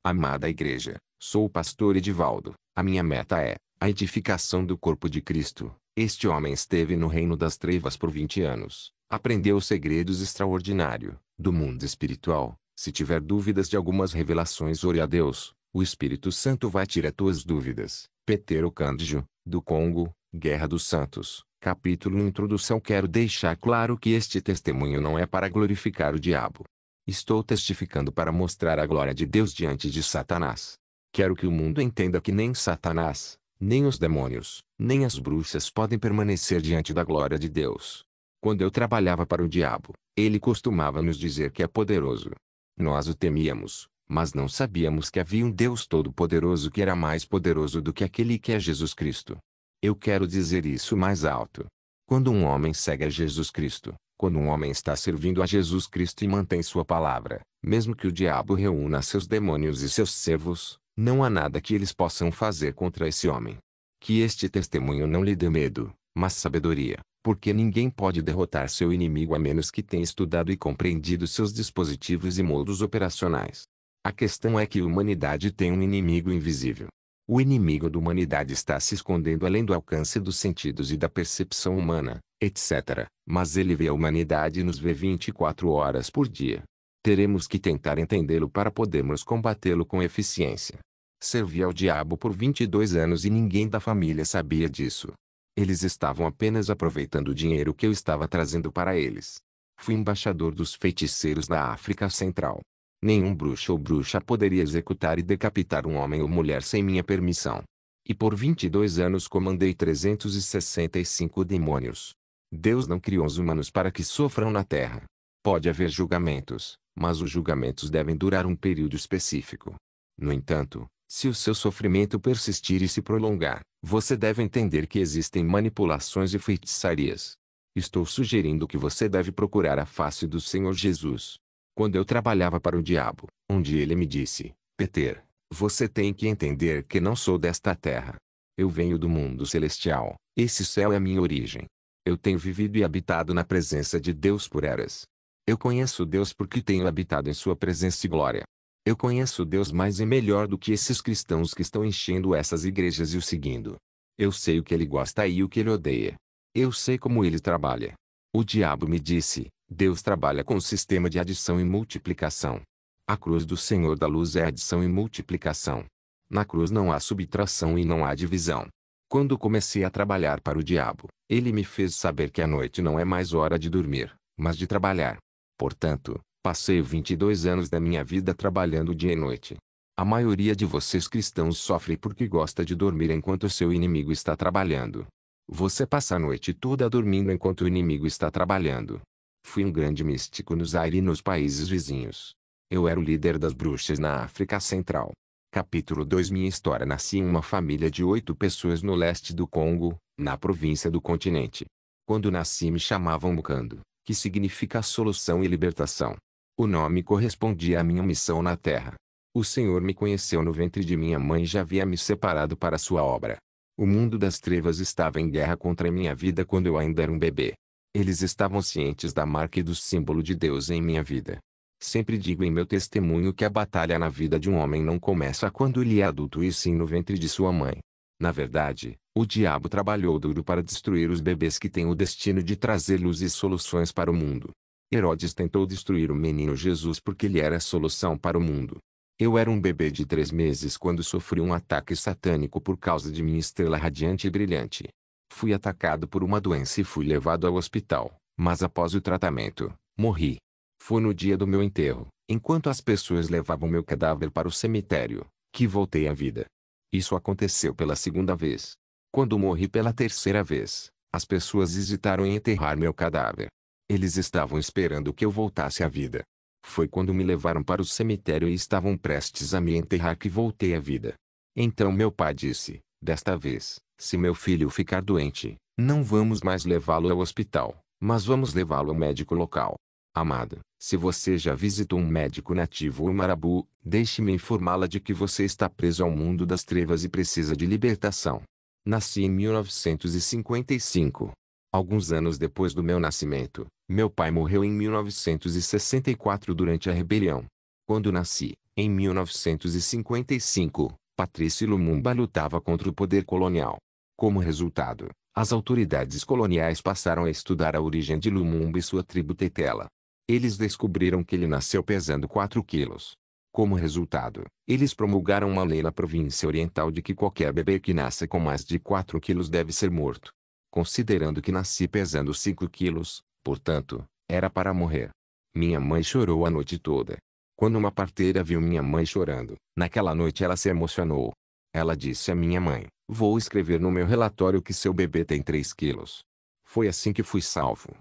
Amada Igreja, sou o pastor Edivaldo. A minha meta é a edificação do corpo de Cristo. Este homem esteve no reino das trevas por 20 anos. Aprendeu os segredos extraordinários do mundo espiritual. Se tiver dúvidas de algumas revelações, ore a Deus. O Espírito Santo vai tirar tuas dúvidas. Petero Cândido, do Congo, Guerra dos Santos. Capítulo Introdução. Quero deixar claro que este testemunho não é para glorificar o diabo. Estou testificando para mostrar a glória de Deus diante de Satanás. Quero que o mundo entenda que nem Satanás, nem os demônios, nem as bruxas podem permanecer diante da glória de Deus. Quando eu trabalhava para o diabo, ele costumava nos dizer que é poderoso. Nós o temíamos, mas não sabíamos que havia um Deus todo-poderoso que era mais poderoso do que aquele que é Jesus Cristo. Eu quero dizer isso mais alto. Quando um homem segue a Jesus Cristo, quando um homem está servindo a Jesus Cristo e mantém sua palavra, mesmo que o diabo reúna seus demônios e seus servos, não há nada que eles possam fazer contra esse homem. Que este testemunho não lhe dê medo, mas sabedoria, porque ninguém pode derrotar seu inimigo a menos que tenha estudado e compreendido seus dispositivos e modos operacionais. A questão é que a humanidade tem um inimigo invisível. O inimigo da humanidade está se escondendo além do alcance dos sentidos e da percepção humana, etc. Mas ele vê a humanidade e nos vê 24 horas por dia. Teremos que tentar entendê-lo para podermos combatê-lo com eficiência. Servi ao diabo por 22 anos e ninguém da família sabia disso. Eles estavam apenas aproveitando o dinheiro que eu estava trazendo para eles. Fui embaixador dos feiticeiros da África Central. Nenhum bruxo ou bruxa poderia executar e decapitar um homem ou mulher sem minha permissão. E por 22 anos comandei 365 demônios. Deus não criou os humanos para que sofram na terra. Pode haver julgamentos, mas os julgamentos devem durar um período específico. No entanto, se o seu sofrimento persistir e se prolongar, você deve entender que existem manipulações e feitiçarias. Estou sugerindo que você deve procurar a face do Senhor Jesus. Quando eu trabalhava para o diabo, um dia ele me disse: Peter, você tem que entender que não sou desta terra. Eu venho do mundo celestial, esse céu é a minha origem. Eu tenho vivido e habitado na presença de Deus por eras. Eu conheço Deus porque tenho habitado em sua presença e glória. Eu conheço Deus mais e melhor do que esses cristãos que estão enchendo essas igrejas e o seguindo. Eu sei o que ele gosta e o que ele odeia. Eu sei como ele trabalha. O diabo me disse: Deus trabalha com o sistema de adição e multiplicação. A cruz do Senhor da Luz é adição e multiplicação. Na cruz não há subtração e não há divisão. Quando comecei a trabalhar para o diabo, ele me fez saber que a noite não é mais hora de dormir, mas de trabalhar. Portanto, passei 22 anos da minha vida trabalhando dia e noite. A maioria de vocês cristãos sofre porque gosta de dormir enquanto seu inimigo está trabalhando. Você passa a noite toda dormindo enquanto o inimigo está trabalhando. Fui um grande místico no Zaire e nos países vizinhos. Eu era o líder das bruxas na África Central. Capítulo 2. Minha história. Nasci em uma família de 8 pessoas no leste do Congo, na província do continente. Quando nasci me chamavam Mukando, que significa solução e libertação. O nome correspondia à minha missão na terra. O Senhor me conheceu no ventre de minha mãe e já havia me separado para sua obra. O mundo das trevas estava em guerra contra minha vida quando eu ainda era um bebê. Eles estavam cientes da marca e do símbolo de Deus em minha vida. Sempre digo em meu testemunho que a batalha na vida de um homem não começa quando ele é adulto e sim no ventre de sua mãe. Na verdade, o diabo trabalhou duro para destruir os bebês que têm o destino de trazer luz e soluções para o mundo. Herodes tentou destruir o menino Jesus porque ele era a solução para o mundo. Eu era um bebê de 3 meses quando sofri um ataque satânico por causa de minha estrela radiante e brilhante. Fui atacado por uma doença e fui levado ao hospital, mas após o tratamento, morri. Foi no dia do meu enterro, enquanto as pessoas levavam meu cadáver para o cemitério, que voltei à vida. Isso aconteceu pela 2ª vez. Quando morri pela 3ª vez, as pessoas hesitaram em enterrar meu cadáver. Eles estavam esperando que eu voltasse à vida. Foi quando me levaram para o cemitério e estavam prestes a me enterrar que voltei à vida. Então meu pai disse: desta vez, se meu filho ficar doente, não vamos mais levá-lo ao hospital, mas vamos levá-lo ao médico local. Amado, se você já visitou um médico nativo ou marabu, deixe-me informá-la de que você está preso ao mundo das trevas e precisa de libertação. Nasci em 1955. Alguns anos depois do meu nascimento, meu pai morreu em 1964 durante a rebelião. Quando nasci, Em 1955, Patrice Lumumba lutava contra o poder colonial. Como resultado, as autoridades coloniais passaram a estudar a origem de Lumumba e sua tribo Tetela. Eles descobriram que ele nasceu pesando 4 quilos. Como resultado, eles promulgaram uma lei na província oriental de que qualquer bebê que nasça com mais de 4 quilos deve ser morto. Considerando que nasci pesando 5 quilos, portanto, era para morrer. Minha mãe chorou a noite toda. Quando uma parteira viu minha mãe chorando, naquela noite ela se emocionou. Ela disse à minha mãe: "Vou escrever no meu relatório que seu bebê tem 3 quilos." Foi assim que fui salvo.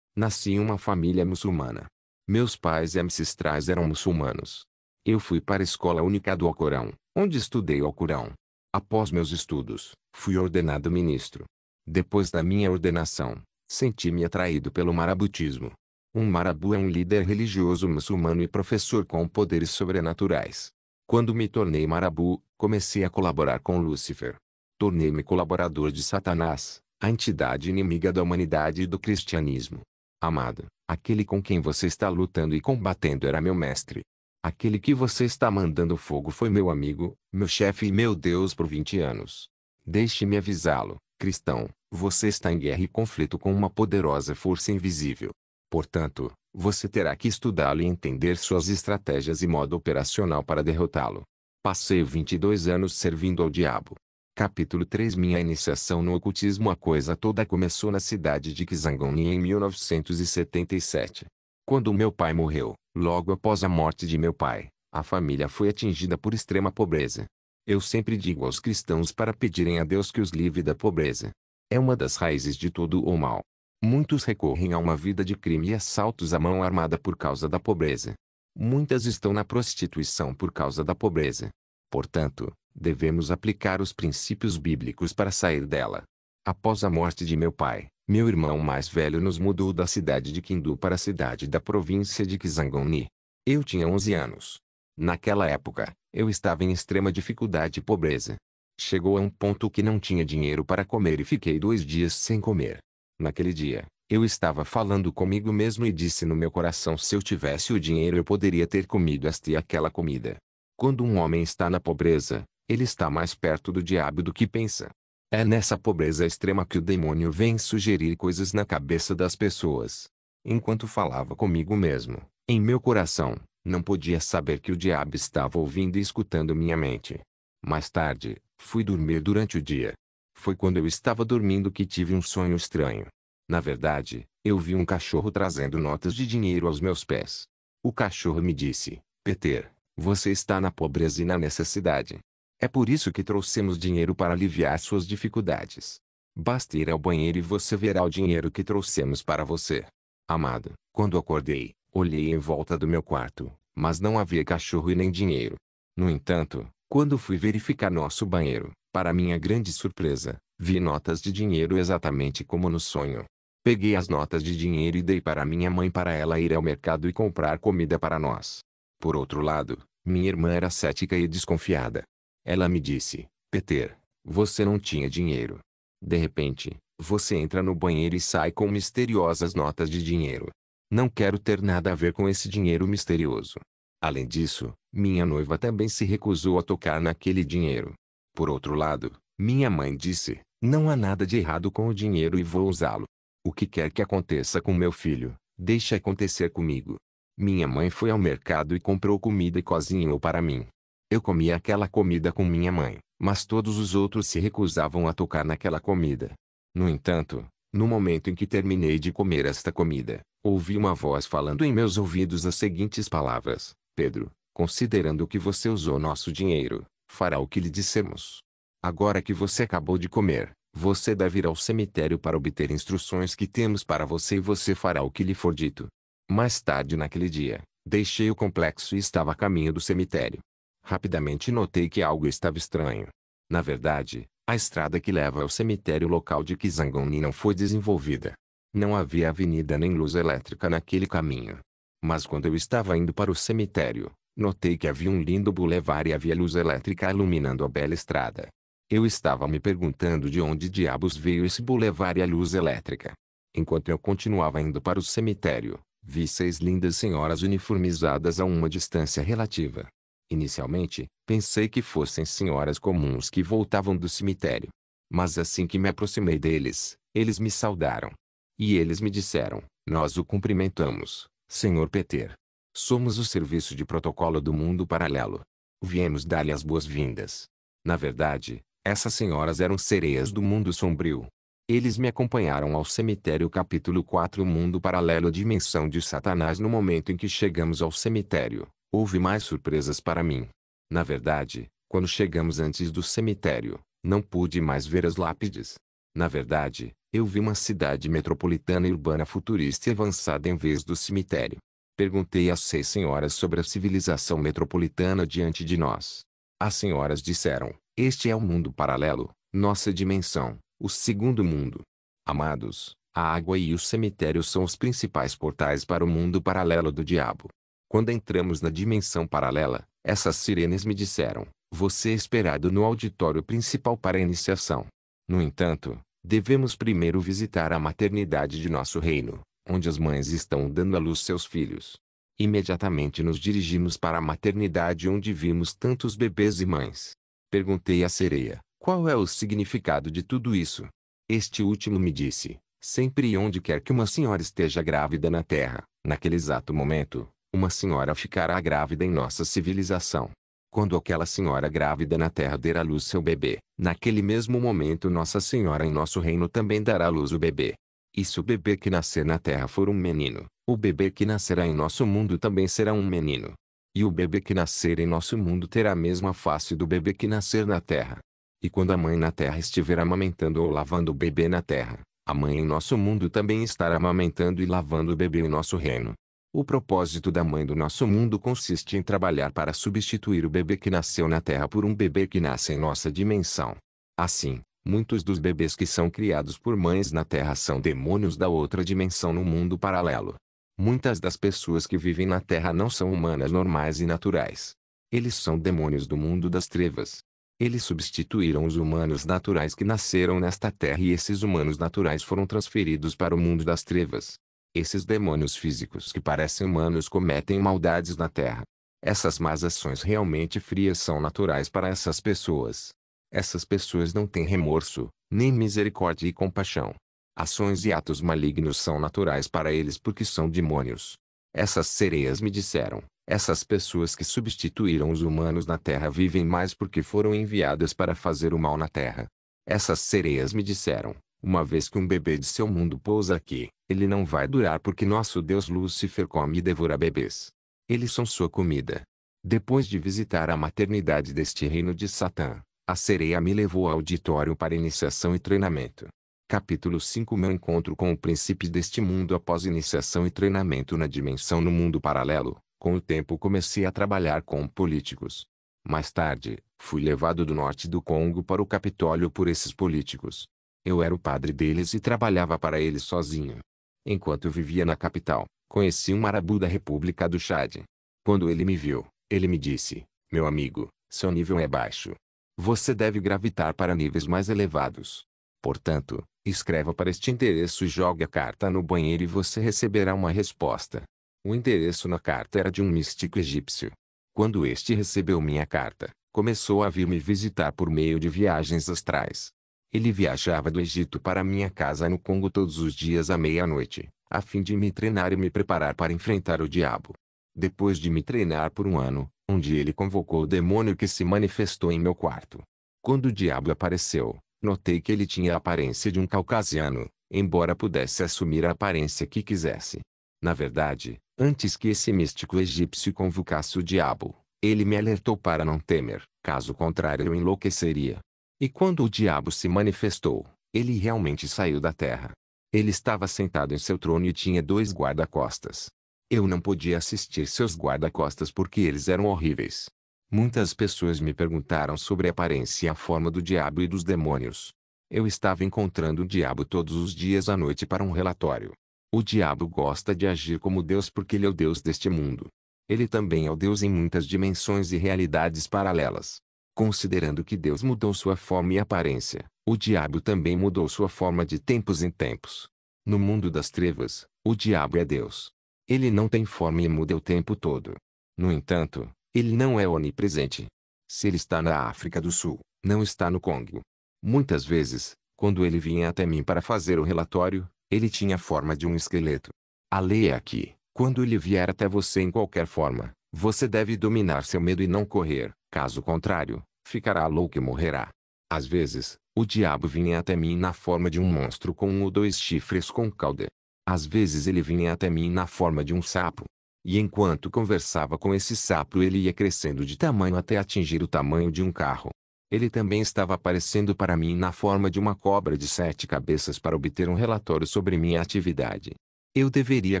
Nasci em uma família muçulmana. Meus pais e ancestrais eram muçulmanos. Eu fui para a escola única do Alcorão, onde estudei o Alcorão. Após meus estudos, fui ordenado ministro. Depois da minha ordenação, senti-me atraído pelo marabutismo. Um marabu é um líder religioso muçulmano e professor com poderes sobrenaturais. Quando me tornei marabu, comecei a colaborar com Lúcifer. Tornei-me colaborador de Satanás, a entidade inimiga da humanidade e do cristianismo. Amado, aquele com quem você está lutando e combatendo era meu mestre. Aquele que você está mandando fogo foi meu amigo, meu chefe e meu Deus por 20 anos. Deixe-me avisá-lo, cristão, você está em guerra e conflito com uma poderosa força invisível. Portanto, você terá que estudá-lo e entender suas estratégias e modo operacional para derrotá-lo. Passei 22 anos servindo ao diabo. Capítulo 3. Minha iniciação no ocultismo. A coisa toda começou na cidade de Kisangani em 1977. Quando meu pai morreu, logo após a morte de meu pai, a família foi atingida por extrema pobreza. Eu sempre digo aos cristãos para pedirem a Deus que os livre da pobreza. É uma das raízes de todo o mal. Muitos recorrem a uma vida de crime e assaltos à mão armada por causa da pobreza. Muitas estão na prostituição por causa da pobreza. Portanto, devemos aplicar os princípios bíblicos para sair dela. Após a morte de meu pai, meu irmão mais velho nos mudou da cidade de Kindu para a cidade da província de Kisangani. Eu tinha 11 anos. Naquela época, eu estava em extrema dificuldade e pobreza. Chegou a um ponto que não tinha dinheiro para comer e fiquei 2 dias sem comer. Naquele dia, eu estava falando comigo mesmo e disse no meu coração: se eu tivesse o dinheiro eu poderia ter comido esta e aquela comida. Quando um homem está na pobreza, ele está mais perto do diabo do que pensa. É nessa pobreza extrema que o demônio vem sugerir coisas na cabeça das pessoas. Enquanto falava comigo mesmo, em meu coração, não podia saber que o diabo estava ouvindo e escutando minha mente. Mais tarde, fui dormir durante o dia. Foi quando eu estava dormindo que tive um sonho estranho. Na verdade, eu vi um cachorro trazendo notas de dinheiro aos meus pés. O cachorro me disse: "Peter, você está na pobreza e na necessidade. É por isso que trouxemos dinheiro para aliviar suas dificuldades. Basta ir ao banheiro e você verá o dinheiro que trouxemos para você." Amado, quando acordei, olhei em volta do meu quarto, mas não havia cachorro e nem dinheiro. No entanto, quando fui verificar nosso banheiro, para minha grande surpresa, vi notas de dinheiro exatamente como no sonho. Peguei as notas de dinheiro e dei para minha mãe para ela ir ao mercado e comprar comida para nós. Por outro lado, minha irmã era cética e desconfiada. Ela me disse: "Peter, você não tinha dinheiro. De repente, você entra no banheiro e sai com misteriosas notas de dinheiro. Não quero ter nada a ver com esse dinheiro misterioso." Além disso, minha noiva também se recusou a tocar naquele dinheiro. Por outro lado, minha mãe disse: "Não há nada de errado com o dinheiro e vou usá-lo. O que quer que aconteça com meu filho, deixe acontecer comigo." Minha mãe foi ao mercado e comprou comida e cozinhou para mim. Eu comi aquela comida com minha mãe, mas todos os outros se recusavam a tocar naquela comida. No entanto, no momento em que terminei de comer esta comida, ouvi uma voz falando em meus ouvidos as seguintes palavras: "Pedro, considerando que você usou nosso dinheiro, fará o que lhe dissemos. Agora que você acabou de comer, você deve ir ao cemitério para obter instruções que temos para você e você fará o que lhe for dito." Mais tarde naquele dia, deixei o complexo e estava a caminho do cemitério. Rapidamente notei que algo estava estranho. Na verdade, a estrada que leva ao cemitério local de Kisangani não foi desenvolvida. Não havia avenida nem luz elétrica naquele caminho. Mas quando eu estava indo para o cemitério, notei que havia um lindo bulevar e havia luz elétrica iluminando a bela estrada. Eu estava me perguntando de onde diabos veio esse bulevar e a luz elétrica. Enquanto eu continuava indo para o cemitério, vi 6 lindas senhoras uniformizadas a uma distância relativa. Inicialmente, pensei que fossem senhoras comuns que voltavam do cemitério. Mas assim que me aproximei deles, eles me saudaram. E eles me disseram: nós o cumprimentamos, Sr. Peter. Somos o serviço de protocolo do mundo paralelo. Viemos dar-lhe as boas-vindas. Na verdade, essas senhoras eram sereias do mundo sombrio. Eles me acompanharam ao cemitério capítulo 4 O mundo paralelo dimensão de Satanás. No momento em que chegamos ao cemitério, houve mais surpresas para mim. Na verdade, quando chegamos antes do cemitério, não pude mais ver as lápides. Na verdade, eu vi uma cidade metropolitana e urbana futurista e avançada em vez do cemitério. Perguntei às 6 senhoras sobre a civilização metropolitana diante de nós. As senhoras disseram: este é o mundo paralelo, nossa dimensão, o segundo mundo. Amados, a água e o cemitério são os principais portais para o mundo paralelo do diabo. Quando entramos na dimensão paralela, essas sirenes me disseram: você é esperado no auditório principal para a iniciação. No entanto, devemos primeiro visitar a maternidade de nosso reino, onde as mães estão dando à luz seus filhos. Imediatamente nos dirigimos para a maternidade onde vimos tantos bebês e mães. Perguntei à sereia: qual é o significado de tudo isso? Este último me disse: sempre e onde quer que uma senhora esteja grávida na Terra, naquele exato momento, uma senhora ficará grávida em nossa civilização. Quando aquela senhora grávida na Terra der à luz seu bebê, naquele mesmo momento Nossa Senhora em nosso reino também dará à luz o bebê. E se o bebê que nascer na Terra for um menino, o bebê que nascerá em nosso mundo também será um menino. E o bebê que nascer em nosso mundo terá a mesma face do bebê que nascer na Terra. E quando a mãe na Terra estiver amamentando ou lavando o bebê na Terra, a mãe em nosso mundo também estará amamentando e lavando o bebê em nosso reino. O propósito da mãe do nosso mundo consiste em trabalhar para substituir o bebê que nasceu na Terra por um bebê que nasce em nossa dimensão. Assim, muitos dos bebês que são criados por mães na Terra são demônios da outra dimensão no mundo paralelo. Muitas das pessoas que vivem na Terra não são humanas normais e naturais. Eles são demônios do mundo das trevas. Eles substituíram os humanos naturais que nasceram nesta Terra e esses humanos naturais foram transferidos para o mundo das trevas. Esses demônios físicos que parecem humanos cometem maldades na Terra. Essas más ações realmente frias são naturais para essas pessoas. Essas pessoas não têm remorso, nem misericórdia e compaixão. Ações e atos malignos são naturais para eles porque são demônios. Essas sereias me disseram: essas pessoas que substituíram os humanos na Terra vivem mais porque foram enviadas para fazer o mal na Terra. Essas sereias me disseram: uma vez que um bebê de seu mundo pousa aqui, ele não vai durar porque nosso Deus Lúcifer come e devora bebês. Eles são sua comida. Depois de visitar a maternidade deste reino de Satã, a sereia me levou ao auditório para iniciação e treinamento. Capítulo 5 Meu encontro com o príncipe deste mundo. Após iniciação e treinamento na dimensão no mundo paralelo, com o tempo comecei a trabalhar com políticos. Mais tarde, fui levado do norte do Congo para o Capitólio por esses políticos. Eu era o padre deles e trabalhava para eles sozinho. Enquanto eu vivia na capital, conheci um marabu da República do Chad. Quando ele me viu, ele me disse: meu amigo, seu nível é baixo. Você deve gravitar para níveis mais elevados. Portanto, escreva para este endereço e jogue a carta no banheiro e você receberá uma resposta. O endereço na carta era de um místico egípcio. Quando este recebeu minha carta, começou a vir me visitar por meio de viagens astrais. Ele viajava do Egito para minha casa no Congo todos os dias à meia-noite, a fim de me treinar e me preparar para enfrentar o diabo. Depois de me treinar por um ano, um dia ele convocou o demônio que se manifestou em meu quarto. Quando o diabo apareceu, notei que ele tinha a aparência de um caucasiano, embora pudesse assumir a aparência que quisesse. Na verdade, antes que esse místico egípcio convocasse o diabo, ele me alertou para não temer, caso contrário eu enlouqueceria. E quando o diabo se manifestou, ele realmente saiu da terra. Ele estava sentado em seu trono e tinha 2 guarda-costas. Eu não podia assistir seus guarda-costas porque eles eram horríveis. Muitas pessoas me perguntaram sobre a aparência e a forma do diabo e dos demônios. Eu estava encontrando o diabo todos os dias à noite para um relatório. O diabo gosta de agir como Deus porque ele é o Deus deste mundo. Ele também é o Deus em muitas dimensões e realidades paralelas. Considerando que Deus mudou sua forma e aparência, o diabo também mudou sua forma de tempos em tempos. No mundo das trevas, o diabo é Deus. Ele não tem forma e muda o tempo todo. No entanto, Ele não é onipresente. Se ele está na África do Sul, não está no Congo. Muitas vezes, quando ele vinha até mim para fazer o relatório, ele tinha a forma de um esqueleto. A lei é aqui: quando ele vier até você em qualquer forma, você deve dominar seu medo e não correr, caso contrário, ficará louco e morrerá. Às vezes, o diabo vinha até mim na forma de um monstro com 1 ou 2 chifres com cauda. Às vezes ele vinha até mim na forma de um sapo. E enquanto conversava com esse sapo ele ia crescendo de tamanho até atingir o tamanho de um carro. Ele também estava aparecendo para mim na forma de uma cobra de 7 cabeças para obter um relatório sobre minha atividade. Eu deveria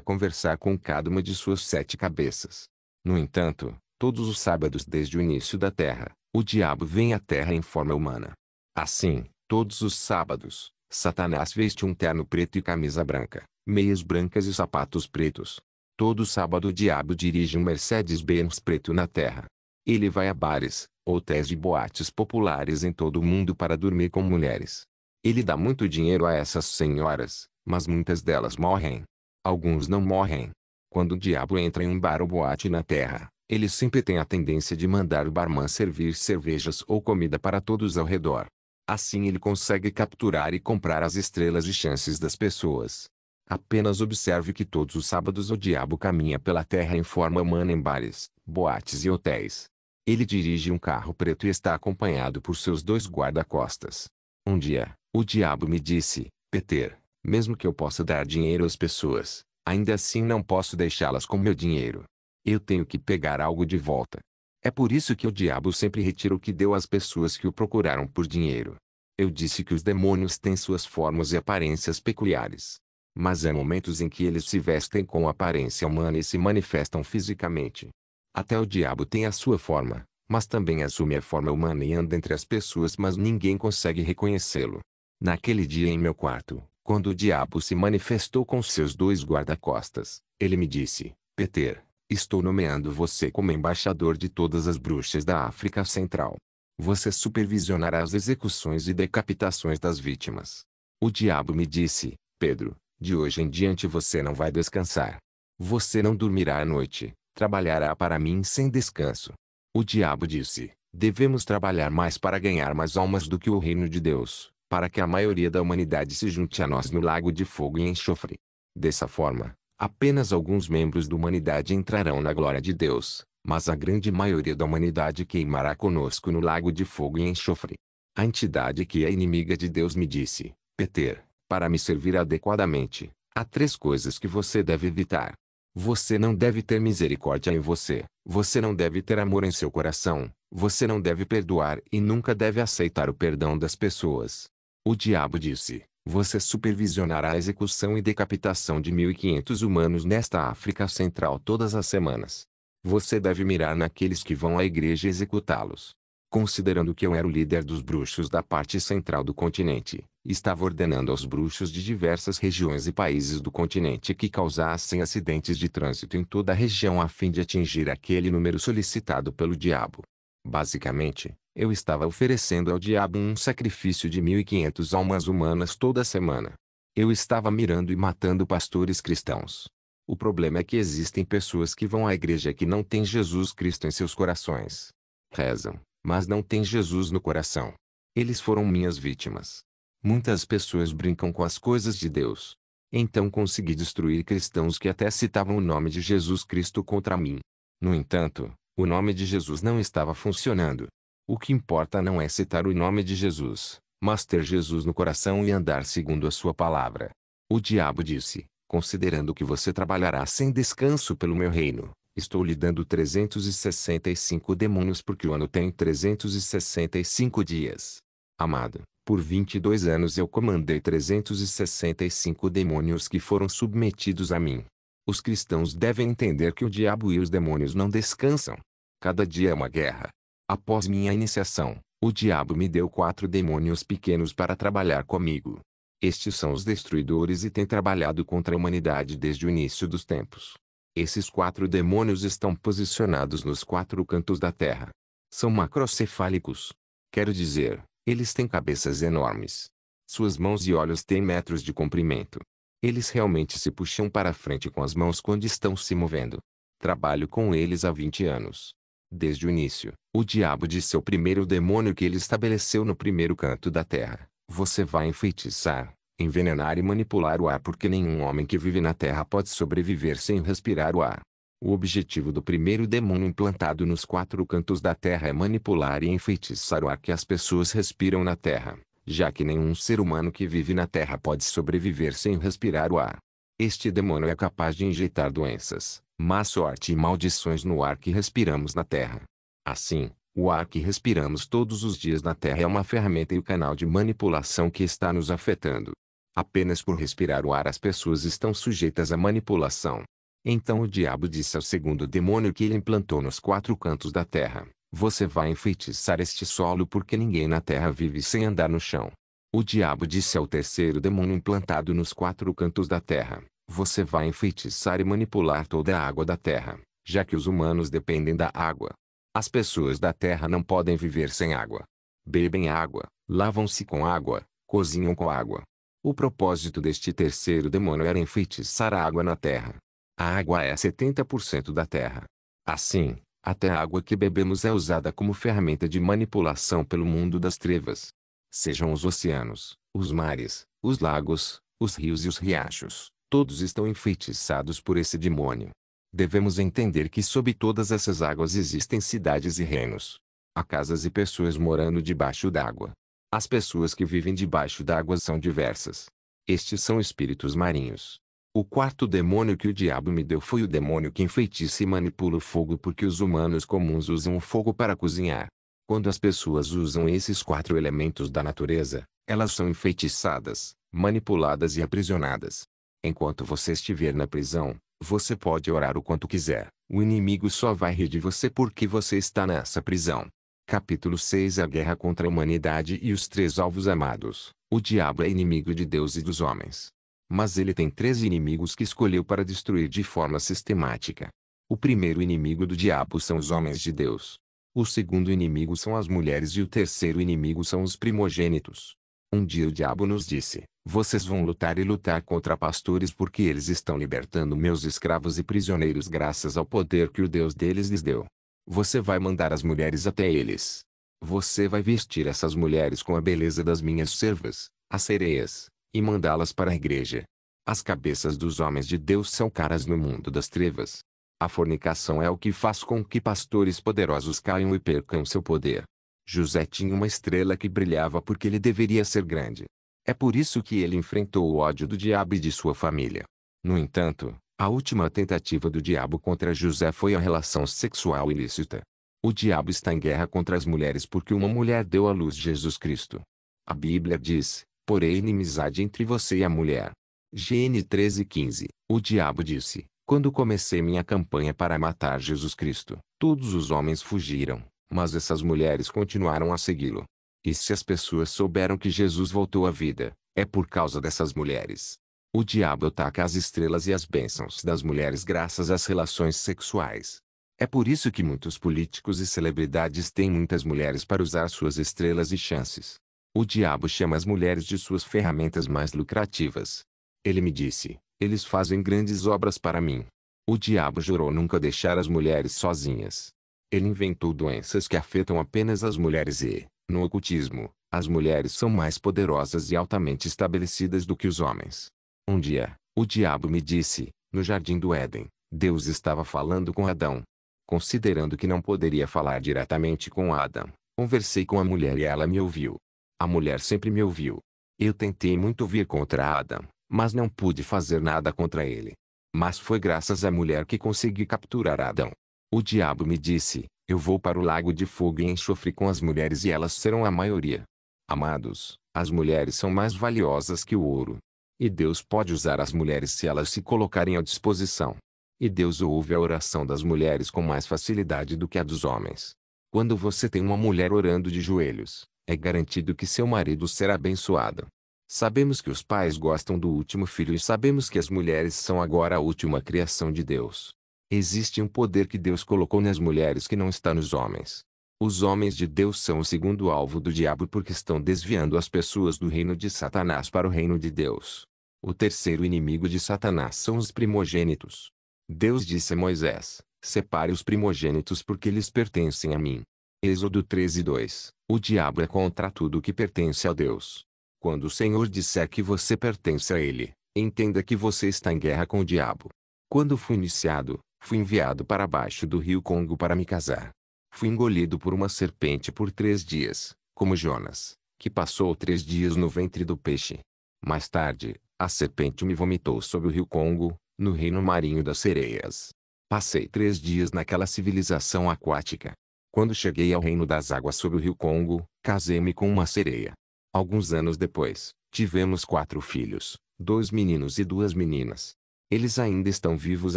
conversar com cada uma de suas 7 cabeças. No entanto, todos os sábados desde o início da Terra, o diabo vem à Terra em forma humana. Assim, todos os sábados, Satanás veste um terno preto e camisa branca, meias brancas e sapatos pretos. Todo sábado o diabo dirige um Mercedes-Benz preto na Terra. Ele vai a bares, hotéis e boates populares em todo o mundo para dormir com mulheres. Ele dá muito dinheiro a essas senhoras, mas muitas delas morrem. Alguns não morrem. Quando o diabo entra em um bar ou boate na Terra, ele sempre tem a tendência de mandar o barman servir cervejas ou comida para todos ao redor. Assim ele consegue capturar e comprar as estrelas e chances das pessoas. Apenas observe que todos os sábados o diabo caminha pela terra em forma humana em bares, boates e hotéis. Ele dirige um carro preto e está acompanhado por seus 2 guarda-costas. Um dia, o diabo me disse: Peter, mesmo que eu possa dar dinheiro às pessoas, ainda assim não posso deixá-las com meu dinheiro. Eu tenho que pegar algo de volta. É por isso que o diabo sempre retira o que deu às pessoas que o procuraram por dinheiro. Eu disse que os demônios têm suas formas e aparências peculiares. Mas há momentos em que eles se vestem com aparência humana e se manifestam fisicamente. Até o diabo tem a sua forma, mas também assume a forma humana e anda entre as pessoas, mas ninguém consegue reconhecê-lo. Naquele dia em meu quarto, quando o diabo se manifestou com seus 2 guarda-costas, ele me disse: Peter, estou nomeando você como embaixador de todas as bruxas da África Central. Você supervisionará as execuções e decapitações das vítimas. O diabo me disse: Pedro, de hoje em diante você não vai descansar. Você não dormirá à noite, trabalhará para mim sem descanso. O diabo disse: devemos trabalhar mais para ganhar mais almas do que o reino de Deus, para que a maioria da humanidade se junte a nós no lago de fogo e enxofre. Dessa forma, apenas alguns membros da humanidade entrarão na glória de Deus, mas a grande maioria da humanidade queimará conosco no lago de fogo e enxofre. A entidade que é inimiga de Deus me disse: Peter, para me servir adequadamente, há 3 coisas que você deve evitar. Você não deve ter misericórdia em você, você não deve ter amor em seu coração, você não deve perdoar e nunca deve aceitar o perdão das pessoas. O diabo disse: você supervisionará a execução e decapitação de 1.500 humanos nesta África Central todas as semanas. Você deve mirar naqueles que vão à igreja e executá-los. Considerando que eu era o líder dos bruxos da parte central do continente, estava ordenando aos bruxos de diversas regiões e países do continente que causassem acidentes de trânsito em toda a região a fim de atingir aquele número solicitado pelo diabo. Basicamente, eu estava oferecendo ao diabo um sacrifício de 1.500 almas humanas toda semana. Eu estava mirando e matando pastores cristãos. O problema é que existem pessoas que vão à igreja que não têm Jesus Cristo em seus corações. Rezam, mas não têm Jesus no coração. Eles foram minhas vítimas. Muitas pessoas brincam com as coisas de Deus. Então consegui destruir cristãos que até citavam o nome de Jesus Cristo contra mim. No entanto, o nome de Jesus não estava funcionando. O que importa não é citar o nome de Jesus, mas ter Jesus no coração e andar segundo a sua palavra. O diabo disse: considerando que você trabalhará sem descanso pelo meu reino, estou lhe dando 365 demônios porque o ano tem 365 dias. Amado, por 22 anos eu comandei 365 demônios que foram submetidos a mim. Os cristãos devem entender que o diabo e os demônios não descansam. Cada dia é uma guerra. Após minha iniciação, o diabo me deu 4 demônios pequenos para trabalhar comigo. Estes são os destruidores e têm trabalhado contra a humanidade desde o início dos tempos. Esses 4 demônios estão posicionados nos 4 cantos da terra. São macrocefálicos. Quero dizer, eles têm cabeças enormes. Suas mãos e olhos têm metros de comprimento. Eles realmente se puxam para frente com as mãos quando estão se movendo. Trabalho com eles há 20 anos. Desde o início, o diabo disse ao primeiro demônio que ele estabeleceu no primeiro canto da terra: você vai enfeitiçar, envenenar e manipular o ar porque nenhum homem que vive na terra pode sobreviver sem respirar o ar. O objetivo do primeiro demônio implantado nos quatro cantos da terra é manipular e enfeitiçar o ar que as pessoas respiram na terra, já que nenhum ser humano que vive na terra pode sobreviver sem respirar o ar. Este demônio é capaz de injetar doenças, má sorte e maldições no ar que respiramos na terra. Assim, o ar que respiramos todos os dias na terra é uma ferramenta e o canal de manipulação que está nos afetando. Apenas por respirar o ar as pessoas estão sujeitas à manipulação. Então o diabo disse ao segundo demônio que ele implantou nos quatro cantos da terra: você vai enfeitiçar este solo porque ninguém na terra vive sem andar no chão. O diabo disse ao terceiro demônio implantado nos quatro cantos da terra: você vai enfeitiçar e manipular toda a água da terra, já que os humanos dependem da água. As pessoas da terra não podem viver sem água. Bebem água, lavam-se com água, cozinham com água. O propósito deste terceiro demônio era enfeitiçar a água na terra. A água é 70% da terra. Assim, até a água que bebemos é usada como ferramenta de manipulação pelo mundo das trevas. Sejam os oceanos, os mares, os lagos, os rios e os riachos, todos estão enfeitiçados por esse demônio. Devemos entender que sob todas essas águas existem cidades e reinos. Há casas e pessoas morando debaixo d'água. As pessoas que vivem debaixo d'água são diversas. Estes são espíritos marinhos. O quarto demônio que o diabo me deu foi o demônio que enfeitiça e manipula o fogo porque os humanos comuns usam o fogo para cozinhar. Quando as pessoas usam esses quatro elementos da natureza, elas são enfeitiçadas, manipuladas e aprisionadas. Enquanto você estiver na prisão, você pode orar o quanto quiser, o inimigo só vai rir de você porque você está nessa prisão. Capítulo 6 A guerra contra a humanidade e os três alvos amados. O diabo é inimigo de Deus e dos homens. Mas ele tem três inimigos que escolheu para destruir de forma sistemática. O primeiro inimigo do diabo são os homens de Deus. O segundo inimigo são as mulheres e o terceiro inimigo são os primogênitos. Um dia o diabo nos disse: vocês vão lutar e lutar contra pastores porque eles estão libertando meus escravos e prisioneiros graças ao poder que o Deus deles lhes deu. Você vai mandar as mulheres até eles. Você vai vestir essas mulheres com a beleza das minhas servas, as sereias, e mandá-las para a igreja. As cabeças dos homens de Deus são caras no mundo das trevas. A fornicação é o que faz com que pastores poderosos caiam e percam seu poder. José tinha uma estrela que brilhava porque ele deveria ser grande. É por isso que ele enfrentou o ódio do diabo e de sua família. No entanto, a última tentativa do diabo contra José foi a relação sexual ilícita. O diabo está em guerra contra as mulheres porque uma mulher deu à luz Jesus Cristo. A Bíblia diz: porém inimizade entre você e a mulher. Gn 13:15. O diabo disse: quando comecei minha campanha para matar Jesus Cristo, todos os homens fugiram, mas essas mulheres continuaram a segui-lo. E se as pessoas souberam que Jesus voltou à vida, é por causa dessas mulheres. O diabo ataca as estrelas e as bênçãos das mulheres graças às relações sexuais. É por isso que muitos políticos e celebridades têm muitas mulheres para usar suas estrelas e chances. O diabo chama as mulheres de suas ferramentas mais lucrativas. Ele me disse: eles fazem grandes obras para mim. O diabo jurou nunca deixar as mulheres sozinhas. Ele inventou doenças que afetam apenas as mulheres e, no ocultismo, as mulheres são mais poderosas e altamente estabelecidas do que os homens. Um dia, o diabo me disse: no jardim do Éden, Deus estava falando com Adão. Considerando que não poderia falar diretamente com Adão, conversei com a mulher e ela me ouviu. A mulher sempre me ouviu. Eu tentei muito vir contra Adão, mas não pude fazer nada contra ele. Mas foi graças à mulher que consegui capturar Adão. O diabo me disse: eu vou para o lago de fogo e enxofre com as mulheres e elas serão a maioria. Amados, as mulheres são mais valiosas que o ouro. E Deus pode usar as mulheres se elas se colocarem à disposição. E Deus ouve a oração das mulheres com mais facilidade do que a dos homens. Quando você tem uma mulher orando de joelhos, é garantido que seu marido será abençoado. Sabemos que os pais gostam do último filho e sabemos que as mulheres são agora a última criação de Deus. Existe um poder que Deus colocou nas mulheres que não está nos homens. Os homens de Deus são o segundo alvo do diabo porque estão desviando as pessoas do reino de Satanás para o reino de Deus. O terceiro inimigo de Satanás são os primogênitos. Deus disse a Moisés: Separe os primogênitos porque eles pertencem a mim. Êxodo 13:2. O diabo é contra tudo que pertence a Deus. Quando o Senhor disser que você pertence a Ele, entenda que você está em guerra com o diabo. Quando fui iniciado, fui enviado para baixo do rio Congo para me casar. Fui engolido por uma serpente por 3 dias, como Jonas, que passou 3 dias no ventre do peixe. Mais tarde, a serpente me vomitou sob o rio Congo, no reino marinho das sereias. Passei 3 dias naquela civilização aquática. Quando cheguei ao reino das águas sob o rio Congo, casei-me com uma sereia. Alguns anos depois, tivemos 4 filhos, 2 meninos e 2 meninas. Eles ainda estão vivos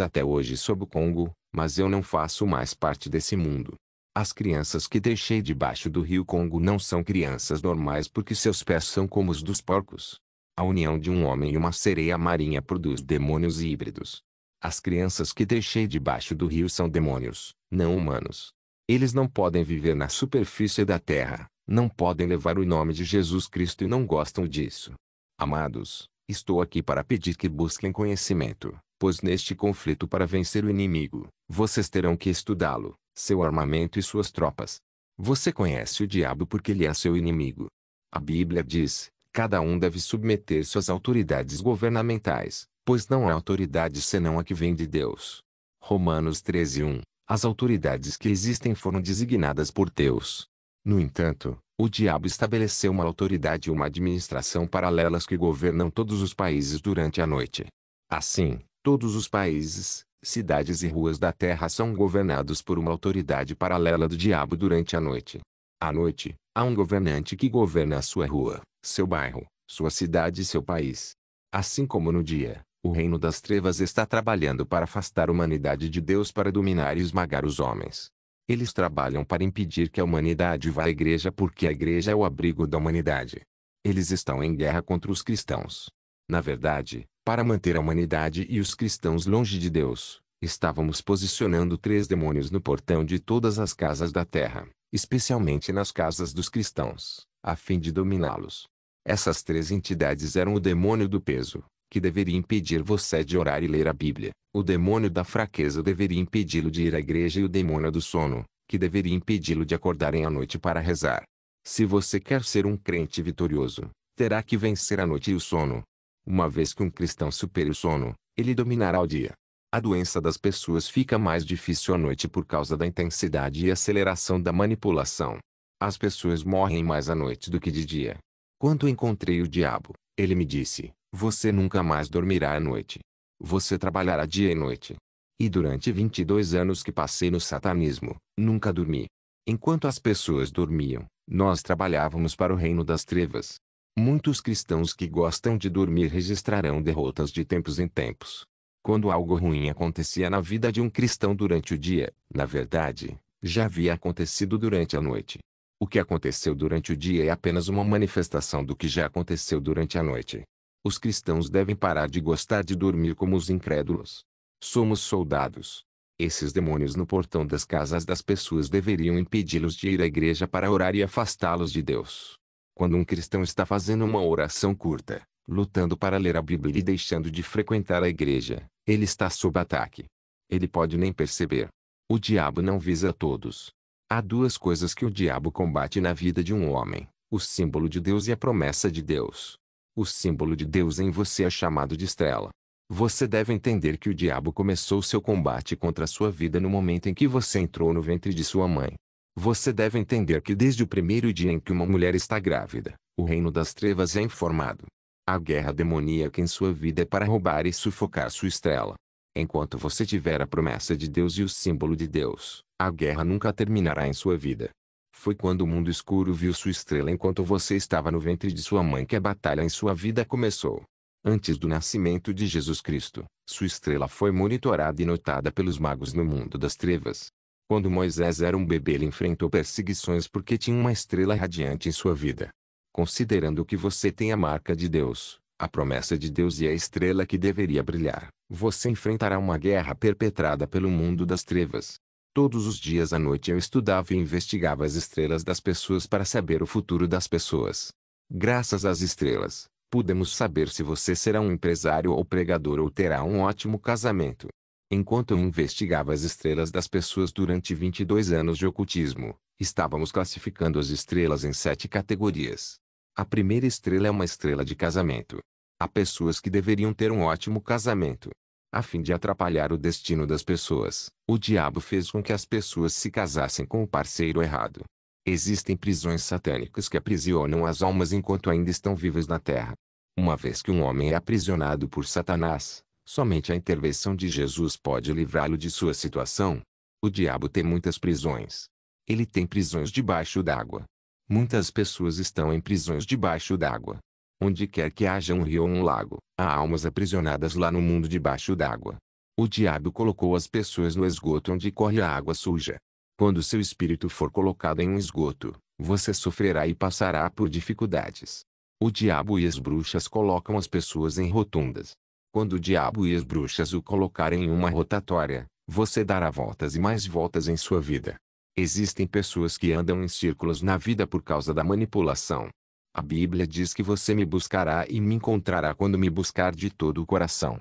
até hoje sob o Congo, mas eu não faço mais parte desse mundo. As crianças que deixei debaixo do rio Congo não são crianças normais porque seus pés são como os dos porcos. A união de um homem e uma sereia marinha produz demônios híbridos. As crianças que deixei debaixo do rio são demônios, não humanos. Eles não podem viver na superfície da terra, não podem levar o nome de Jesus Cristo e não gostam disso. Amados, estou aqui para pedir que busquem conhecimento, pois neste conflito para vencer o inimigo, vocês terão que estudá-lo, seu armamento e suas tropas. Você conhece o diabo porque ele é seu inimigo. A Bíblia diz: cada um deve submeter-se às autoridades governamentais, pois não há autoridade senão a que vem de Deus. Romanos 13:1. As autoridades que existem foram designadas por Deus. No entanto, o diabo estabeleceu uma autoridade e uma administração paralelas que governam todos os países durante a noite. Assim, todos os países, cidades e ruas da terra são governados por uma autoridade paralela do diabo durante a noite. À noite, há um governante que governa a sua rua, seu bairro, sua cidade e seu país. Assim como no dia, o reino das trevas está trabalhando para afastar a humanidade de Deus para dominar e esmagar os homens. Eles trabalham para impedir que a humanidade vá à igreja porque a igreja é o abrigo da humanidade. Eles estão em guerra contra os cristãos. Na verdade, para manter a humanidade e os cristãos longe de Deus, estávamos posicionando 3 demônios no portão de todas as casas da terra, especialmente nas casas dos cristãos, a fim de dominá-los. Essas 3 entidades eram o demônio do peso, que deveria impedir você de orar e ler a Bíblia, o demônio da fraqueza deveria impedi-lo de ir à igreja e o demônio do sono, que deveria impedi-lo de acordar à noite para rezar. Se você quer ser um crente vitorioso, terá que vencer a noite e o sono. Uma vez que um cristão supere o sono, ele dominará o dia. A doença das pessoas fica mais difícil à noite por causa da intensidade e aceleração da manipulação. As pessoas morrem mais à noite do que de dia. Quando encontrei o diabo, ele me disse: você nunca mais dormirá à noite. Você trabalhará dia e noite. E durante 22 anos que passei no satanismo, nunca dormi. Enquanto as pessoas dormiam, nós trabalhávamos para o reino das trevas. Muitos cristãos que gostam de dormir registrarão derrotas de tempos em tempos. Quando algo ruim acontecia na vida de um cristão durante o dia, na verdade, já havia acontecido durante a noite. O que aconteceu durante o dia é apenas uma manifestação do que já aconteceu durante a noite. Os cristãos devem parar de gostar de dormir como os incrédulos. Somos soldados. Esses demônios no portão das casas das pessoas deveriam impedi-los de ir à igreja para orar e afastá-los de Deus. Quando um cristão está fazendo uma oração curta, lutando para ler a Bíblia e deixando de frequentar a igreja, ele está sob ataque. Ele pode nem perceber. O diabo não visa a todos. Há 2 coisas que o diabo combate na vida de um homem: o símbolo de Deus e a promessa de Deus. O símbolo de Deus em você é chamado de estrela. Você deve entender que o diabo começou seu combate contra a sua vida no momento em que você entrou no ventre de sua mãe. Você deve entender que desde o primeiro dia em que uma mulher está grávida, o reino das trevas é informado. A guerra demoníaca em sua vida é para roubar e sufocar sua estrela. Enquanto você tiver a promessa de Deus e o símbolo de Deus, a guerra nunca terminará em sua vida. Foi quando o mundo escuro viu sua estrela enquanto você estava no ventre de sua mãe que a batalha em sua vida começou. Antes do nascimento de Jesus Cristo, sua estrela foi monitorada e notada pelos magos no mundo das trevas. Quando Moisés era um bebê, ele enfrentou perseguições porque tinha uma estrela radiante em sua vida. Considerando que você tem a marca de Deus, a promessa de Deus e a estrela que deveria brilhar, você enfrentará uma guerra perpetrada pelo mundo das trevas. Todos os dias à noite eu estudava e investigava as estrelas das pessoas para saber o futuro das pessoas. Graças às estrelas, podemos saber se você será um empresário ou pregador ou terá um ótimo casamento. Enquanto eu investigava as estrelas das pessoas durante 22 anos de ocultismo, estávamos classificando as estrelas em 7 categorias. A primeira estrela é uma estrela de casamento. Há pessoas que deveriam ter um ótimo casamento. A fim de atrapalhar o destino das pessoas, o diabo fez com que as pessoas se casassem com o parceiro errado. Existem prisões satânicas que aprisionam as almas enquanto ainda estão vivas na terra. Uma vez que um homem é aprisionado por Satanás, somente a intervenção de Jesus pode livrá-lo de sua situação. O diabo tem muitas prisões. Ele tem prisões debaixo d'água. Muitas pessoas estão em prisões debaixo d'água. Onde quer que haja um rio ou um lago, há almas aprisionadas lá no mundo debaixo d'água. O diabo colocou as pessoas no esgoto onde corre a água suja. Quando seu espírito for colocado em um esgoto, você sofrerá e passará por dificuldades. O diabo e as bruxas colocam as pessoas em rotundas. Quando o diabo e as bruxas o colocarem em uma rotatória, você dará voltas e mais voltas em sua vida. Existem pessoas que andam em círculos na vida por causa da manipulação. A Bíblia diz que você me buscará e me encontrará quando me buscar de todo o coração.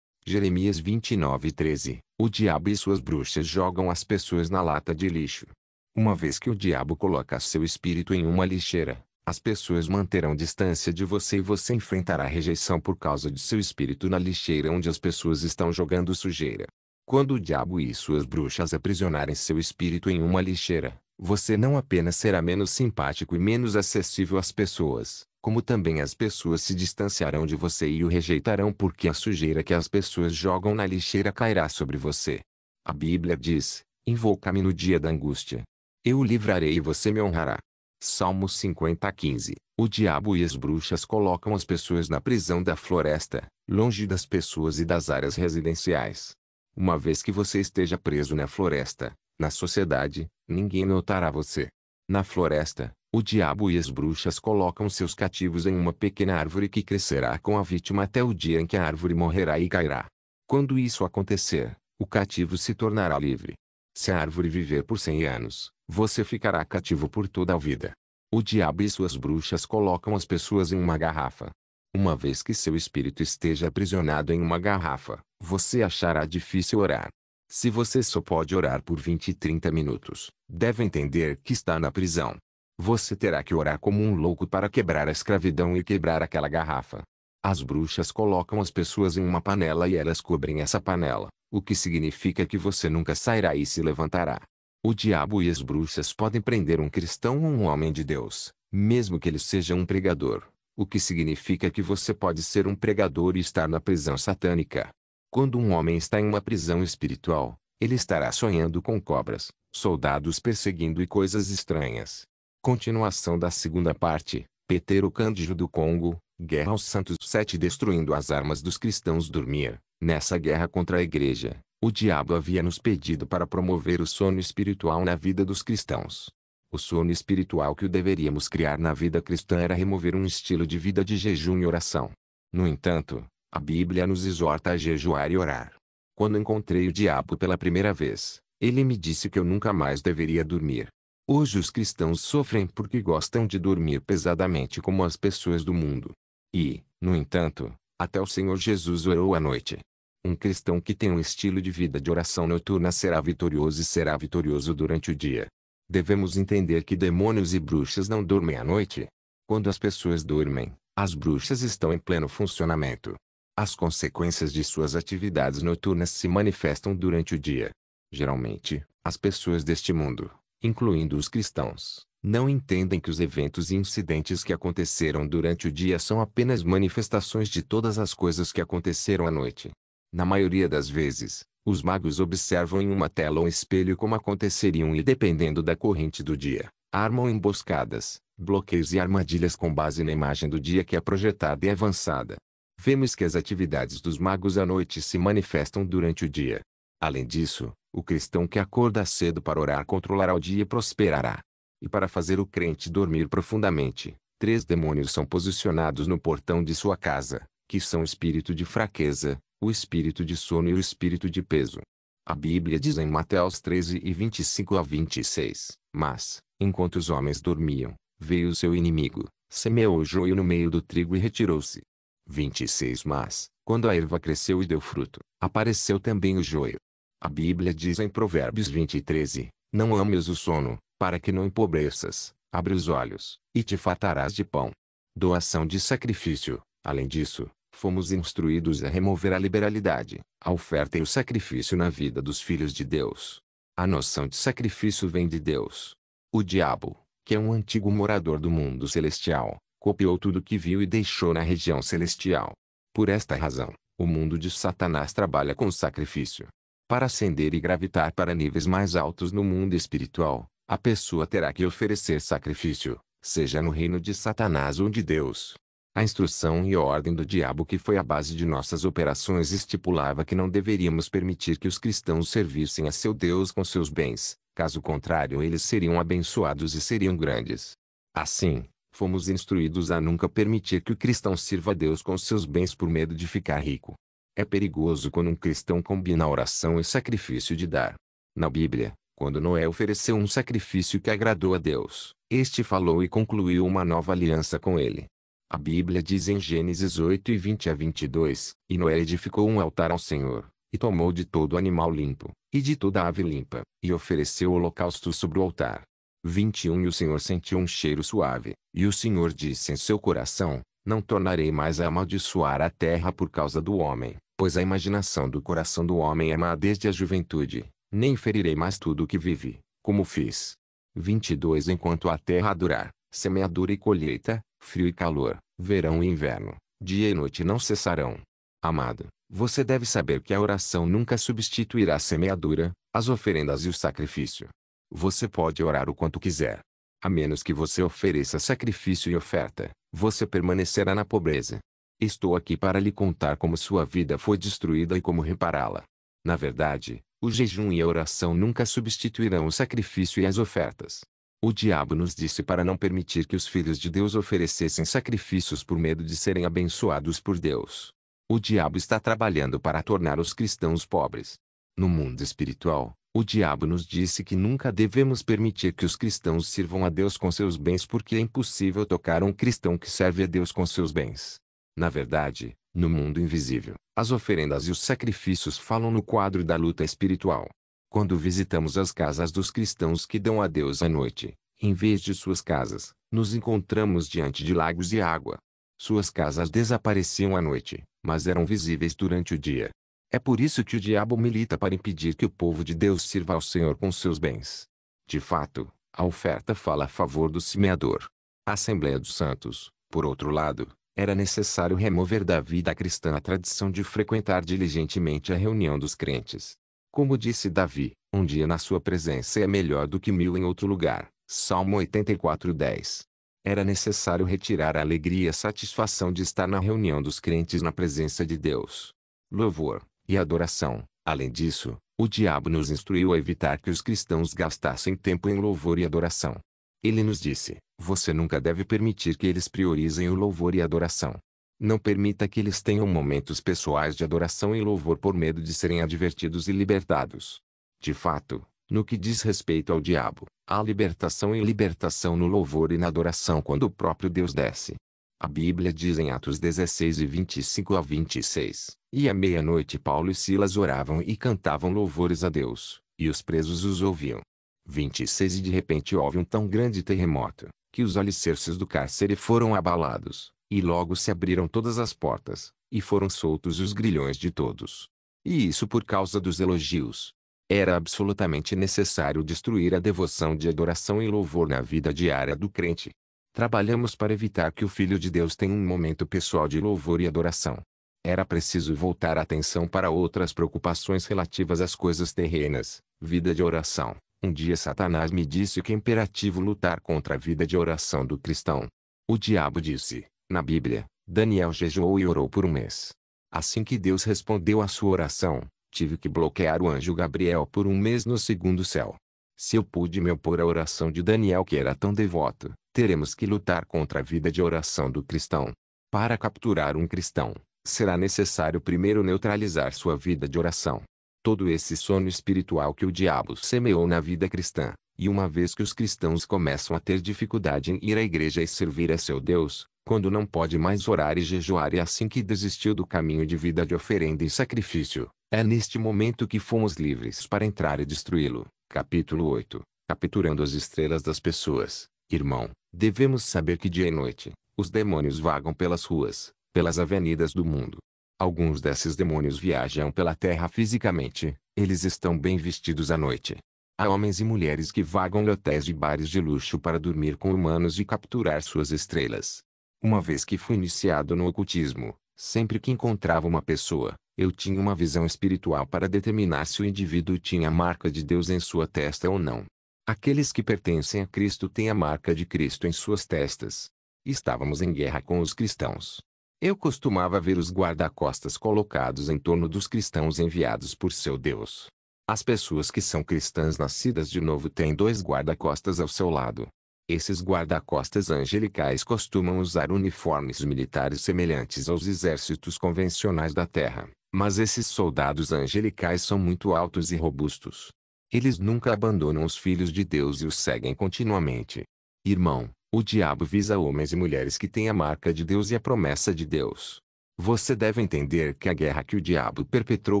Jeremias 29:13. O diabo e suas bruxas jogam as pessoas na lata de lixo. Uma vez que o diabo coloca seu espírito em uma lixeira, as pessoas manterão distância de você e você enfrentará rejeição por causa de seu espírito na lixeira onde as pessoas estão jogando sujeira. Quando o diabo e suas bruxas aprisionarem seu espírito em uma lixeira, você não apenas será menos simpático e menos acessível às pessoas, como também as pessoas se distanciarão de você e o rejeitarão porque a sujeira que as pessoas jogam na lixeira cairá sobre você. A Bíblia diz: invoca-me no dia da angústia. Eu o livrarei e você me honrará. Salmo 50:15. O diabo e as bruxas colocam as pessoas na prisão da floresta, longe das pessoas e das áreas residenciais. Uma vez que você esteja preso na floresta, na sociedade, ninguém notará você. Na floresta, o diabo e as bruxas colocam seus cativos em uma pequena árvore que crescerá com a vítima até o dia em que a árvore morrerá e cairá. Quando isso acontecer, o cativo se tornará livre. Se a árvore viver por 100 anos, você ficará cativo por toda a vida. O diabo e suas bruxas colocam as pessoas em uma garrafa. Uma vez que seu espírito esteja aprisionado em uma garrafa, você achará difícil orar. Se você só pode orar por 20 e 30 minutos, deve entender que está na prisão. Você terá que orar como um louco para quebrar a escravidão e quebrar aquela garrafa. As bruxas colocam as pessoas em uma panela e elas cobrem essa panela, o que significa que você nunca sairá e se levantará. O diabo e as bruxas podem prender um cristão ou um homem de Deus, mesmo que ele seja um pregador, o que significa que você pode ser um pregador e estar na prisão satânica. Quando um homem está em uma prisão espiritual, ele estará sonhando com cobras, soldados perseguindo e coisas estranhas. Continuação da segunda parte, Petero Cândido do Congo, Guerra aos Santos 7 destruindo as armas dos cristãos dormir. Nessa guerra contra a igreja, o diabo havia nos pedido para promover o sono espiritual na vida dos cristãos. O sono espiritual que o deveríamos criar na vida cristã era remover um estilo de vida de jejum e oração. No entanto, a Bíblia nos exorta a jejuar e orar. Quando encontrei o diabo pela primeira vez, ele me disse que eu nunca mais deveria dormir. Hoje os cristãos sofrem porque gostam de dormir pesadamente como as pessoas do mundo. E, no entanto, até o Senhor Jesus orou à noite. Um cristão que tem um estilo de vida de oração noturna será vitorioso e será vitorioso durante o dia. Devemos entender que demônios e bruxas não dormem à noite. Quando as pessoas dormem, as bruxas estão em pleno funcionamento. As consequências de suas atividades noturnas se manifestam durante o dia. Geralmente, as pessoas deste mundo, incluindo os cristãos, não entendem que os eventos e incidentes que aconteceram durante o dia são apenas manifestações de todas as coisas que aconteceram à noite. Na maioria das vezes, os magos observam em uma tela ou espelho como aconteceriam e dependendo da corrente do dia, armam emboscadas, bloqueios e armadilhas com base na imagem do dia que é projetada e avançada. Vemos que as atividades dos magos à noite se manifestam durante o dia. Além disso, o cristão que acorda cedo para orar controlará o dia e prosperará. E para fazer o crente dormir profundamente, 3 demônios são posicionados no portão de sua casa, que são o espírito de fraqueza, o espírito de sono e o espírito de peso. A Bíblia diz em Mateus 13:25-26, mas, enquanto os homens dormiam, veio o seu inimigo, semeou o joio no meio do trigo e retirou-se. 26 Mas, quando a erva cresceu e deu fruto, apareceu também o joio. A Bíblia diz em Provérbios 20:13, não ames o sono, para que não empobreças, abre os olhos, e te fartarás de pão. Doação de sacrifício. Além disso, fomos instruídos a remover a liberalidade, a oferta e o sacrifício na vida dos filhos de Deus. A noção de sacrifício vem de Deus. O diabo, que é um antigo morador do mundo celestial, copiou tudo que viu e deixou na região celestial. Por esta razão, o mundo de Satanás trabalha com sacrifício. Para ascender e gravitar para níveis mais altos no mundo espiritual, a pessoa terá que oferecer sacrifício, seja no reino de Satanás ou de Deus. A instrução e ordem do diabo, que foi a base de nossas operações, estipulava que não deveríamos permitir que os cristãos servissem a seu Deus com seus bens, caso contrário eles seriam abençoados e seriam grandes. Assim, fomos instruídos a nunca permitir que o cristão sirva a Deus com seus bens por medo de ficar rico. É perigoso quando um cristão combina oração e sacrifício de dar. Na Bíblia, quando Noé ofereceu um sacrifício que agradou a Deus, este falou e concluiu uma nova aliança com ele. A Bíblia diz em Gênesis 8:20-22, e Noé edificou um altar ao Senhor, e tomou de todo animal limpo, e de toda ave limpa, e ofereceu holocausto sobre o altar. 21 E o Senhor sentiu um cheiro suave, e o Senhor disse em seu coração, não tornarei mais a amaldiçoar a terra por causa do homem, pois a imaginação do coração do homem é má desde a juventude, nem ferirei mais tudo o que vive, como fiz. 22 Enquanto a terra durar, semeadura e colheita, frio e calor, verão e inverno, dia e noite não cessarão. Amado, você deve saber que a oração nunca substituirá a semeadura, as oferendas e o sacrifício. Você pode orar o quanto quiser. A menos que você ofereça sacrifício e oferta, você permanecerá na pobreza. Estou aqui para lhe contar como sua vida foi destruída e como repará-la. Na verdade, o jejum e a oração nunca substituirão o sacrifício e as ofertas. O diabo nos disse para não permitir que os filhos de Deus oferecessem sacrifícios por medo de serem abençoados por Deus. O diabo está trabalhando para tornar os cristãos pobres. No mundo espiritual, o diabo nos disse que nunca devemos permitir que os cristãos sirvam a Deus com seus bens, porque é impossível tocar um cristão que serve a Deus com seus bens. Na verdade, no mundo invisível, as oferendas e os sacrifícios falam no quadro da luta espiritual. Quando visitamos as casas dos cristãos que dão a Deus à noite, em vez de suas casas, nos encontramos diante de lagos e água. Suas casas desapareciam à noite, mas eram visíveis durante o dia. É por isso que o diabo milita para impedir que o povo de Deus sirva ao Senhor com seus bens. De fato, a oferta fala a favor do semeador. A Assembleia dos Santos, por outro lado, era necessário remover da vida cristã a tradição de frequentar diligentemente a reunião dos crentes. Como disse Davi, um dia na sua presença é melhor do que 1000 em outro lugar. Salmo 84:10. Era necessário retirar a alegria e a satisfação de estar na reunião dos crentes na presença de Deus. Louvor e adoração. Além disso, o diabo nos instruiu a evitar que os cristãos gastassem tempo em louvor e adoração. Ele nos disse, você nunca deve permitir que eles priorizem o louvor e a adoração. Não permita que eles tenham momentos pessoais de adoração e louvor por medo de serem advertidos e libertados. De fato, no que diz respeito ao diabo, há libertação e libertação no louvor e na adoração quando o próprio Deus desce. A Bíblia diz em Atos 16:25-26, e à meia-noite Paulo e Silas oravam e cantavam louvores a Deus, e os presos os ouviam. 26 E de repente houve um tão grande terremoto, que os alicerces do cárcere foram abalados, e logo se abriram todas as portas, e foram soltos os grilhões de todos. E isso por causa dos elogios. Era absolutamente necessário destruir a devoção de adoração e louvor na vida diária do crente. Trabalhamos para evitar que o Filho de Deus tenha um momento pessoal de louvor e adoração. Era preciso voltar a atenção para outras preocupações relativas às coisas terrenas, vida de oração. Um dia Satanás me disse que é imperativo lutar contra a vida de oração do cristão. O diabo disse, na Bíblia, Daniel jejuou e orou por um mês. Assim que Deus respondeu à sua oração, tive que bloquear o anjo Gabriel por um mês no segundo céu. Se eu pude me opor à oração de Daniel, que era tão devoto, teremos que lutar contra a vida de oração do cristão. Para capturar um cristão, será necessário primeiro neutralizar sua vida de oração. Todo esse sono espiritual que o diabo semeou na vida cristã, e uma vez que os cristãos começam a ter dificuldade em ir à igreja e servir a seu Deus, quando não pode mais orar e jejuar, e assim que desistiu do caminho de vida de oferenda e sacrifício, É neste momento que fomos livres para entrar e destruí-lo. Capítulo 8. Capturando as estrelas das pessoas. Irmão, devemos saber que dia e noite, os demônios vagam pelas ruas, pelas avenidas do mundo. Alguns desses demônios viajam pela terra fisicamente, eles estão bem vestidos à noite. Há homens e mulheres que vagam em hotéis e bares de luxo para dormir com humanos e capturar suas estrelas. Uma vez que fui iniciado no ocultismo, sempre que encontrava uma pessoa, eu tinha uma visão espiritual para determinar se o indivíduo tinha a marca de Deus em sua testa ou não. Aqueles que pertencem a Cristo têm a marca de Cristo em suas testas. Estávamos em guerra com os cristãos. Eu costumava ver os guarda-costas colocados em torno dos cristãos enviados por seu Deus. As pessoas que são cristãs nascidas de novo têm dois guarda-costas ao seu lado. Esses guarda-costas angelicais costumam usar uniformes militares semelhantes aos exércitos convencionais da Terra, mas esses soldados angelicais são muito altos e robustos. Eles nunca abandonam os filhos de Deus e os seguem continuamente. Irmão, o diabo visa homens e mulheres que têm a marca de Deus e a promessa de Deus. Você deve entender que a guerra que o diabo perpetrou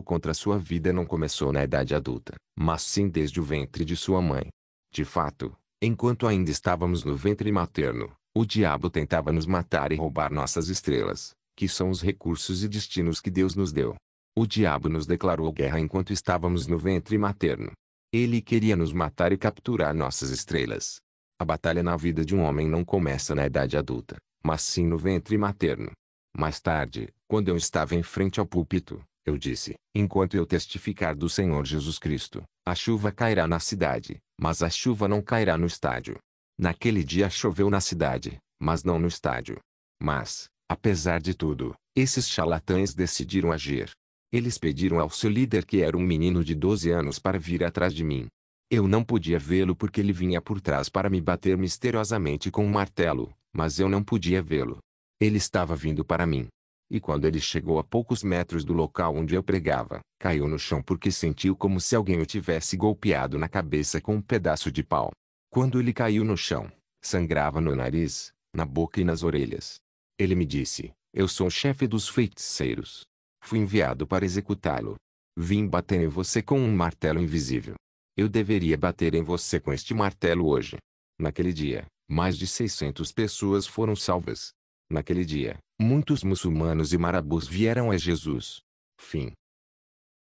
contra a sua vida não começou na idade adulta, mas sim desde o ventre de sua mãe. De fato, enquanto ainda estávamos no ventre materno, o diabo tentava nos matar e roubar nossas estrelas, que são os recursos e destinos que Deus nos deu. O diabo nos declarou guerra enquanto estávamos no ventre materno. Ele queria nos matar e capturar nossas estrelas. A batalha na vida de um homem não começa na idade adulta, mas sim no ventre materno. Mais tarde, quando eu estava em frente ao púlpito, eu disse: enquanto eu testificar do Senhor Jesus Cristo, a chuva cairá na cidade, mas a chuva não cairá no estádio. Naquele dia choveu na cidade, mas não no estádio. Mas, apesar de tudo, esses charlatães decidiram agir. Eles pediram ao seu líder, que era um menino de 12 anos, para vir atrás de mim. Eu não podia vê-lo porque ele vinha por trás para me bater misteriosamente com um martelo, mas eu não podia vê-lo. Ele estava vindo para mim. E quando ele chegou a poucos metros do local onde eu pregava, caiu no chão porque sentiu como se alguém o tivesse golpeado na cabeça com um pedaço de pau. Quando ele caiu no chão, sangrava no nariz, na boca e nas orelhas. Ele me disse: eu sou o chefe dos feiticeiros. Fui enviado para executá-lo. Vim bater em você com um martelo invisível. Eu deveria bater em você com este martelo hoje. Naquele dia, mais de 600 pessoas foram salvas. Naquele dia, muitos muçulmanos e marabus vieram a Jesus. Fim.